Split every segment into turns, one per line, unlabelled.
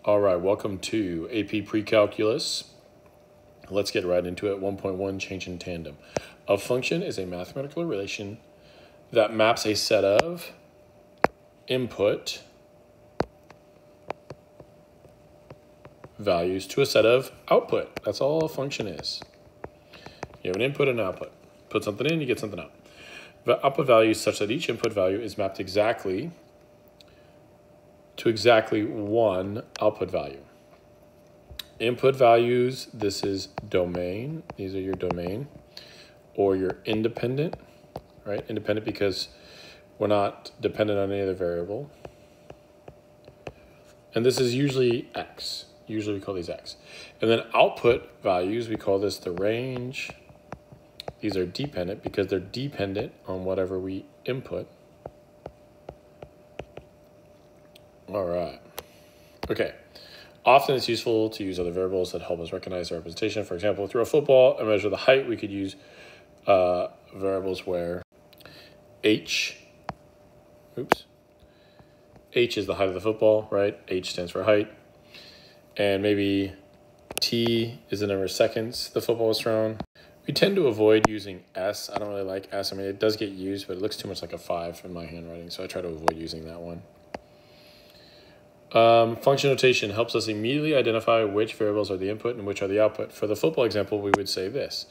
All right, welcome to AP Pre-Calculus. Let's get right into it. 1.1, change in tandem. A function is a mathematical relation that maps a set of input values to a set of output. That's all a function is. You have an input and an output. Put something in, you get something out. The output value is such that each input value is mapped exactly to exactly one output value. Input values, this is domain. These are your domain. Or your independent, right? Independent because we're not dependent on any other variable. And this is usually x. Usually we call these x. And then output values, we call this the range. These are dependent because they're dependent on whatever we input. All right. Okay. Often it's useful to use other variables that help us recognize the representation. For example, through a football and measure the height, we could use variables where h is the height of the football, right? H stands for height. And maybe t is the number of seconds the football was thrown. We tend to avoid using s. I don't really like s. I mean, it does get used, but it looks too much like a 5 in my handwriting, so I try to avoid using that one. Function notation helps us immediately identify which variables are the input and which are the output. For the football example, we would say this,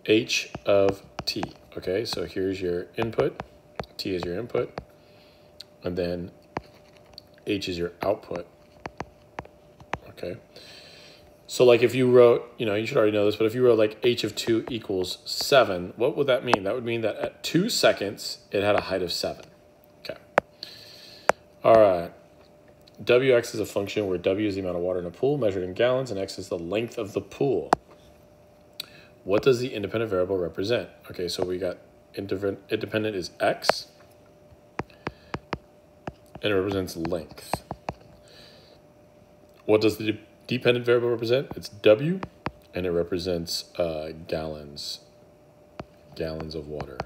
h of t. Okay, so here's your input, t is your input, and then h is your output. Okay, so like if you wrote, you should already know this, but if you wrote like h of 2 equals 7, what would that mean? That would mean that at 2 seconds, it had a height of 7. Okay, all right. Wx is a function where W is the amount of water in a pool measured in gallons and X is the length of the pool. What does the independent variable represent? Okay, so we got independent is X and it represents length. What does the dependent variable represent? It's W and it represents gallons of water.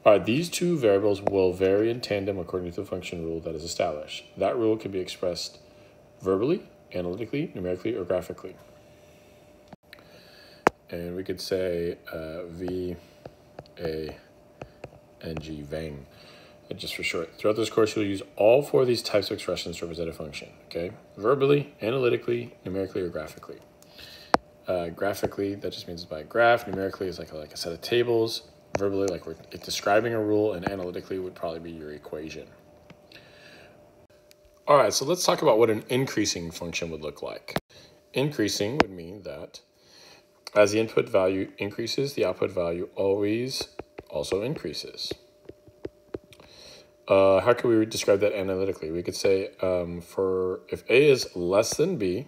All right, these two variables will vary in tandem according to the function rule that is established. That rule can be expressed verbally, analytically, numerically, or graphically. And we could say V, A, and G, Vang, just for short. Throughout this course, you'll use all 4 of these types of expressions to represent a function, okay? Verbally, analytically, numerically, or graphically. Graphically, that just means it's by a graph. Numerically, it's like a set of tables. Verbally, like we're describing a rule, and analytically would probably be your equation. All right, so let's talk about what an increasing function would look like. Increasing would mean that as the input value increases, the output value always also increases. How can we describe that analytically? We could say if A is less than B,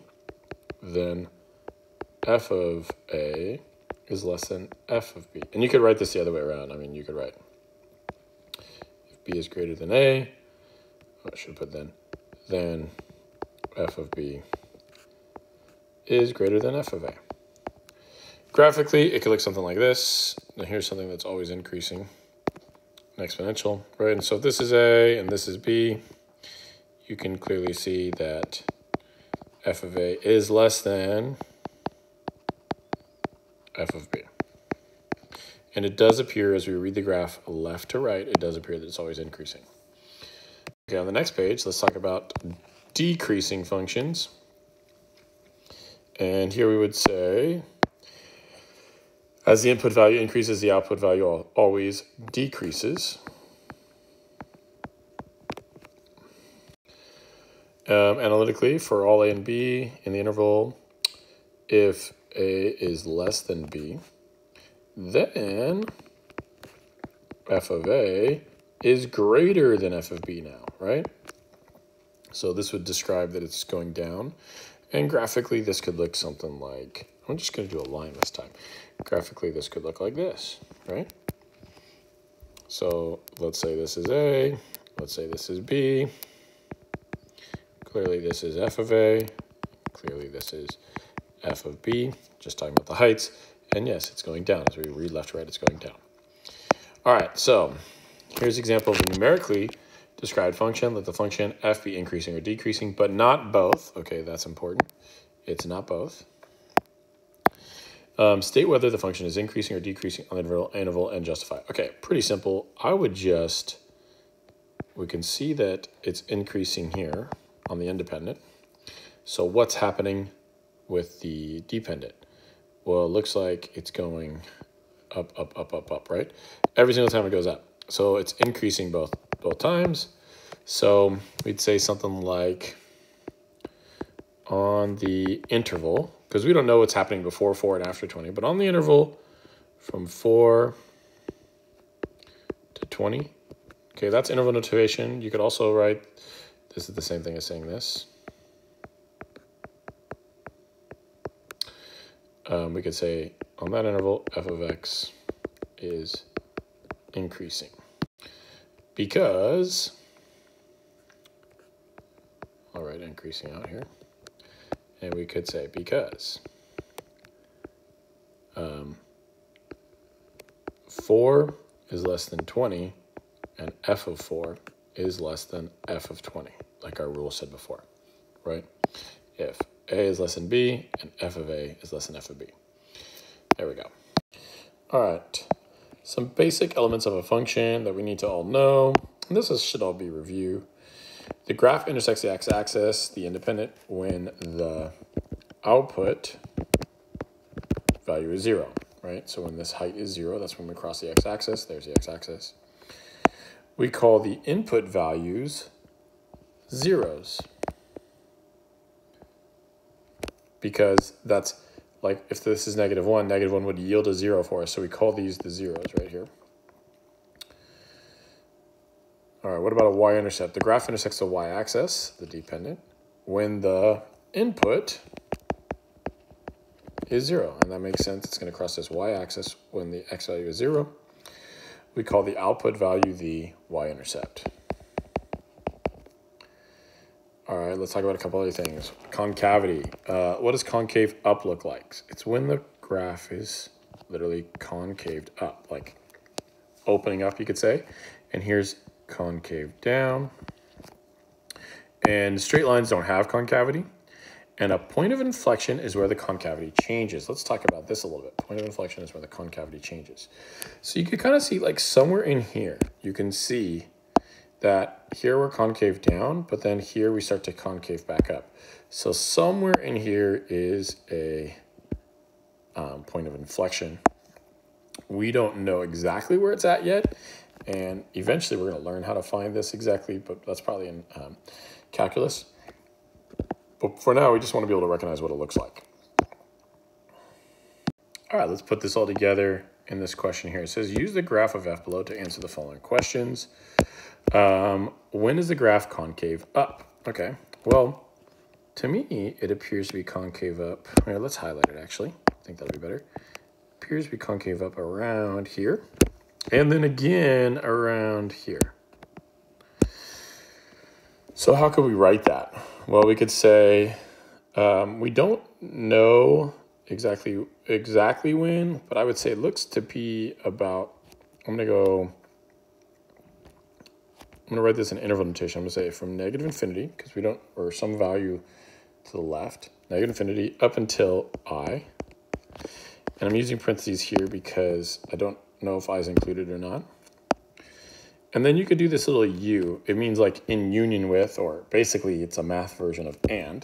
then f of A is less than f of B. And you could write this the other way around. I mean, you could write if B is greater than A, I should put then f of B is greater than f of A. Graphically, it could look something like this. Now here's something that's always increasing, an exponential, right? And so if this is A and this is B, you can clearly see that f of A is less than f of B. And it does appear as we read the graph left to right, it does appear that it's always increasing. Okay, on the next page, let's talk about decreasing functions. And here we would say, as the input value increases, the output value always decreases. Analytically, for all A and B in the interval, if A is less than B, then f of A is greater than f of B now, right? So this would describe that it's going down. And graphically, this could look something like, I'm just going to do a line this time. Graphically, this could look like this, right? So let's say this is A, let's say this is B. Clearly, this is f of A. Clearly, this is f of B, just talking about the heights. And yes, it's going down. As we read left to right, it's going down. All right, so Here's an example of a numerically described function. Let the function f be increasing or decreasing, but not both. Okay, that's important. It's not both. State whether the function is increasing or decreasing on the interval and justify. Okay, pretty simple. We can see that it's increasing here on the independent. So what's happening with the dependent? Well, it looks like it's going up, up, up, up, up, right? Every single time it goes up. So it's increasing both times. So we'd say something like on the interval, because we don't know what's happening before 4 and after 20, but on the interval from 4 to 20, okay, that's interval notation. You could also write, this is the same thing as saying this. We could say on that interval, f of x is increasing. Because, I'll write increasing out here. And we could say because 4 is less than 20 and f of 4 is less than f of 20, like our rule said before, right? If a is less than b and f of a is less than f of b. There we go. All right, some basic elements of a function that we need to all know. And this should all be review. The graph intersects the x-axis, the independent, when the output value is 0, right? So when this height is 0, that's when we cross the x-axis. There's the x-axis. We call the input values zeros, because that's like if this is -1 would yield a 0 for us. So we call these the zeros right here. All right, what about a y-intercept? The graph intersects the y-axis, the dependent, when the input is 0. And that makes sense. It's going to cross this y-axis when the x value is 0. We call the output value the y-intercept. All right, let's talk about a couple other things. Concavity. What does concave up look like? It's when the graph is literally concaved up, like opening up, you could say. And here's concave down. And straight lines don't have concavity. And a point of inflection is where the concavity changes. Let's talk about this a little bit. Point of inflection is where the concavity changes. So you can kind of see like somewhere in here, you can see that here we're concave down, but then here we start to concave back up. So somewhere in here is a point of inflection. We don't know exactly where it's at yet. And eventually we're going to learn how to find this exactly, but that's probably in calculus. But for now, we just want to be able to recognize what it looks like. All right, let's put this all together in this question here. It says, use the graph of f below to answer the following questions. When is the graph concave up? Okay, well, to me, it appears to be concave up. Here, let's highlight it, actually. I think that'll be better. Appears to be concave up around here. And then again around here. So how could we write that? Well, we could say we don't know exactly when, but I would say it looks to be about, I'm gonna write this in interval notation. I'm gonna say from negative infinity, because we don't, or some value to the left, negative infinity up until I. And I'm using parentheses here because I don't know if I is included or not. And then you could do this little u. It means like in union with, or basically it's a math version of and.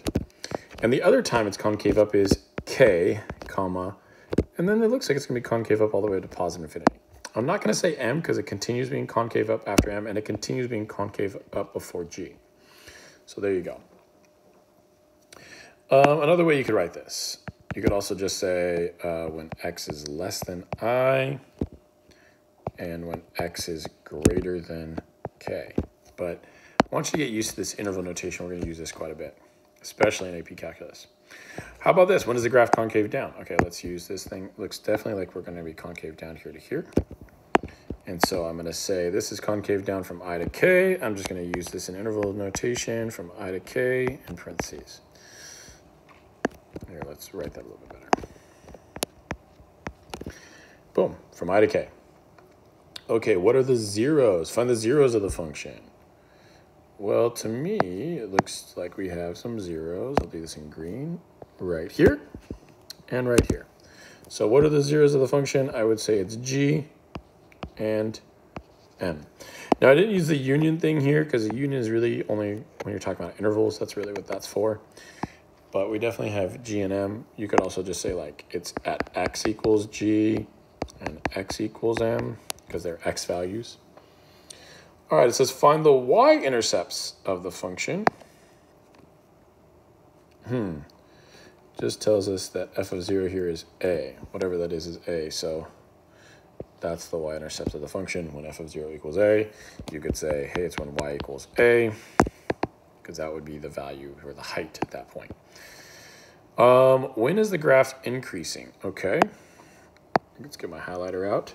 And the other time it's concave up is k, comma, and then it looks like it's gonna be concave up all the way to positive infinity. I'm not gonna say m because it continues being concave up after m and it continues being concave up before g. So there you go. Another way you could write this. You could also just say when x is less than I, and when x is greater than k. But I want you to get used to this interval notation. We're going to use this quite a bit, especially in AP Calculus. How about this? When is the graph concave down? Okay, let's use this thing. Looks definitely like we're going to be concave down here to here. And so I'm going to say this is concave down from I to k. I'm just going to use this in interval notation from I to k in parentheses. Here, let's write that a little bit better. Boom, from I to k. Okay, what are the zeros? Find the zeros of the function. Well, to me, it looks like we have some zeros. I'll do this in green right here and right here. So what are the zeros of the function? I would say it's G and M. Now, I didn't use the union thing here because the union is really only when you're talking about intervals. That's really what that's for. But we definitely have G and M. You could also just say like it's at X equals G and X equals M because they're X values. All right, it says find the y-intercepts of the function. Just tells us that f of 0 here is a. Whatever that is a. So that's the y-intercept of the function. When f of 0 equals a, you could say, hey, it's when y equals a, because that would be the value or the height at that point. When is the graph increasing? Okay, let's get my highlighter out.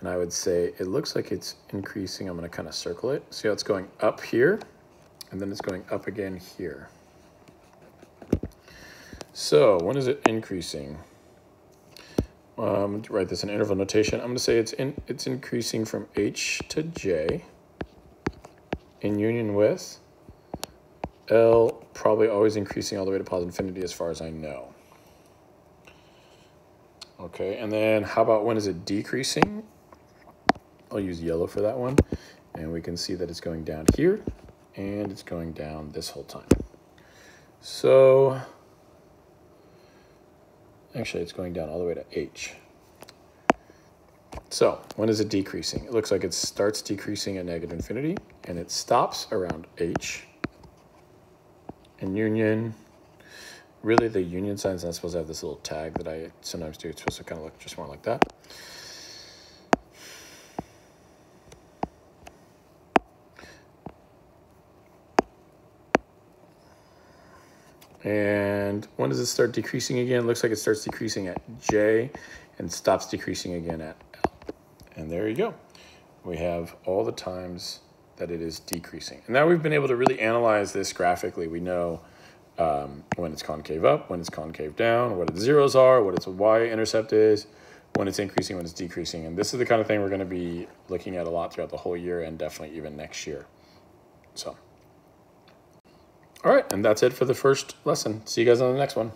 And I would say it looks like it's increasing. I'm going to kind of circle it. See how it's going up here, and then it's going up again here. So when is it increasing? Write this in interval notation. I'm going to say it's increasing from H to J in union with L, probably always increasing all the way to positive infinity as far as I know. Okay, and then how about when is it decreasing? I'll use yellow for that one. And we can see that it's going down here and it's going down this whole time. So actually it's going down all the way to H. So when is it decreasing? It looks like it starts decreasing at negative infinity and it stops around H. And union, really the union sign is not supposed to have this little tag that I sometimes do. It's supposed to kind of look just more like that. And when does it start decreasing again? It looks like it starts decreasing at J and stops decreasing again at L. And there you go. We have all the times that it is decreasing. And now we've been able to really analyze this graphically. We know when it's concave up, when it's concave down, what its zeros are, what its y-intercept is, when it's increasing, when it's decreasing. And this is the kind of thing we're going to be looking at a lot throughout the whole year and definitely even next year. So. All right, and that's it for the first lesson. See you guys on the next one.